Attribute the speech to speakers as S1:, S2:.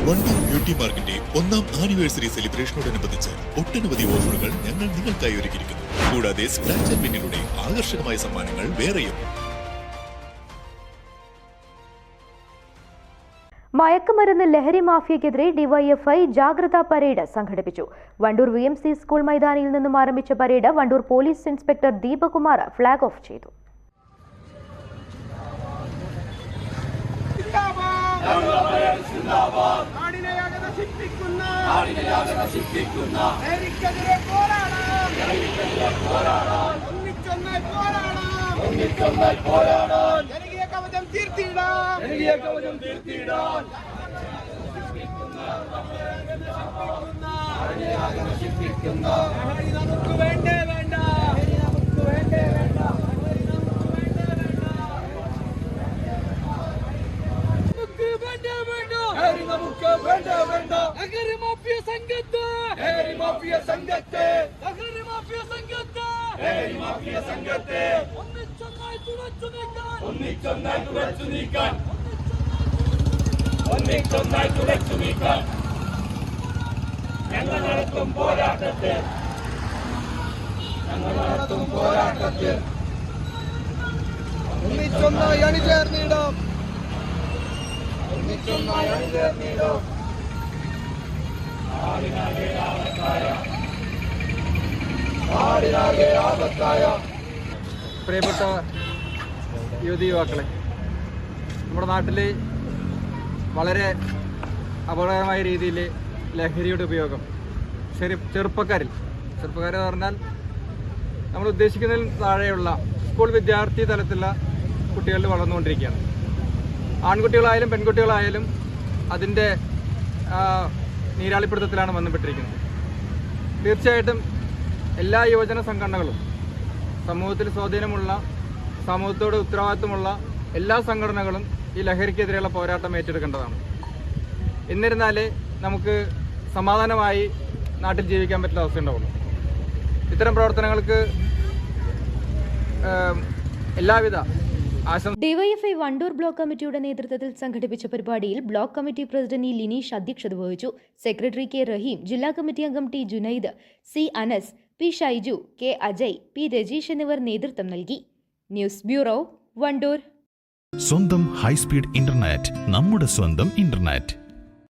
S1: Wandoor beauty മാർക്കിന്റെ 1ാം anniversary സെലിബ്രേഷനോടനുബന്ധിച്ച് ഒട്ടനവധി ഓഫറുകൾ ഞങ്ങൾ നിങ്ങൾക്കായി ഒരുക്കിയിരിക്കുന്നു. കൂടാതെ സ്ക്രാച്ച് ആൻഡ് വിന്നിലൂടെ ആകർഷകമായ സമ്മാനങ്ങൾ വേറെയും.
S2: മയക്കുമരുന്ന് ലഹരി മാഫിയക്കെതിരെ ഡിവൈഎഫ്ഐ ജാഗ്രതാ പരേഡ് സംഘടിപ്പിച്ചു. വണ്ടൂർ VMC സ്കൂൾ മൈതാനിയിൽ നിന്നും ആരംഭിച്ച parade Wandoor police inspector Deepakumar flag off ചെയ്തു.
S3: ഞങ്ങൾ നടത്തും പോരാട്ടത്തിൽ ഒന്നിച്ചൊന്നായി അണിചേർന്നിടാം.
S4: പ്രിയപ്പെട്ട യുവതിയുവാക്കളെ, നമ്മുടെ നാട്ടിൽ വളരെ അപകടകരമായ രീതിയിൽ ലഹരിയുടെ ഉപയോഗം ചെറുപ്പക്കാരെന്ന് പറഞ്ഞാൽ നമ്മൾ ഉദ്ദേശിക്കുന്നതിൽ താഴെയുള്ള സ്കൂൾ വിദ്യാർത്ഥി തലത്തിലുള്ള കുട്ടികളിൽ വളർന്നുകൊണ്ടിരിക്കുകയാണ്. ആൺകുട്ടികളായാലും പെൺകുട്ടികളായാലും അതിൻ്റെ നീരാളിപ്പിടുത്തത്തിലാണ് ബന്ധപ്പെട്ടിരിക്കുന്നത്. തീർച്ചയായിട്ടും എല്ലാ യുവജന സംഘടനകളും സമൂഹത്തിൽ സ്വാധീനമുള്ള, സമൂഹത്തോട് ഉത്തരവാദിത്വമുള്ള എല്ലാ സംഘടനകളും ഈ ലഹരിക്കെതിരെയുള്ള പോരാട്ടം ഏറ്റെടുക്കേണ്ടതാണ്. എന്നിരുന്നാലേ നമുക്ക് സമാധാനമായി നാട്ടിൽ ജീവിക്കാൻ പറ്റുന്ന അവസ്ഥ ഉണ്ടാവുള്ളൂ. ഇത്തരം പ്രവർത്തനങ്ങൾക്ക് എല്ലാവിധ
S2: ഡിവൈഎഫ്ഐ വണ്ടൂർ ബ്ലോക്ക് കമ്മിറ്റിയുടെ നേതൃത്വത്തിൽ സംഘടിപ്പിച്ച പരിപാടിയിൽ ബ്ലോക്ക് കമ്മിറ്റി പ്രസിഡന്റ് ലിനീഷ് അധ്യക്ഷത വഹിച്ചു. സെക്രട്ടറി കെ റഹീം, ജില്ലാ കമ്മിറ്റി അംഗം T Junaid, C Anas, P Shaiju, K Ajay, P Rajeesh എന്നിവർ നേതൃത്വം നൽകി. News bureau, Wandoor.
S5: സ്വന്തം ഹൈസ്പീഡ് ഇന്റർനെറ്റ്, നമ്മുടെ സ്വന്തം ഇന്റർനെറ്റ്.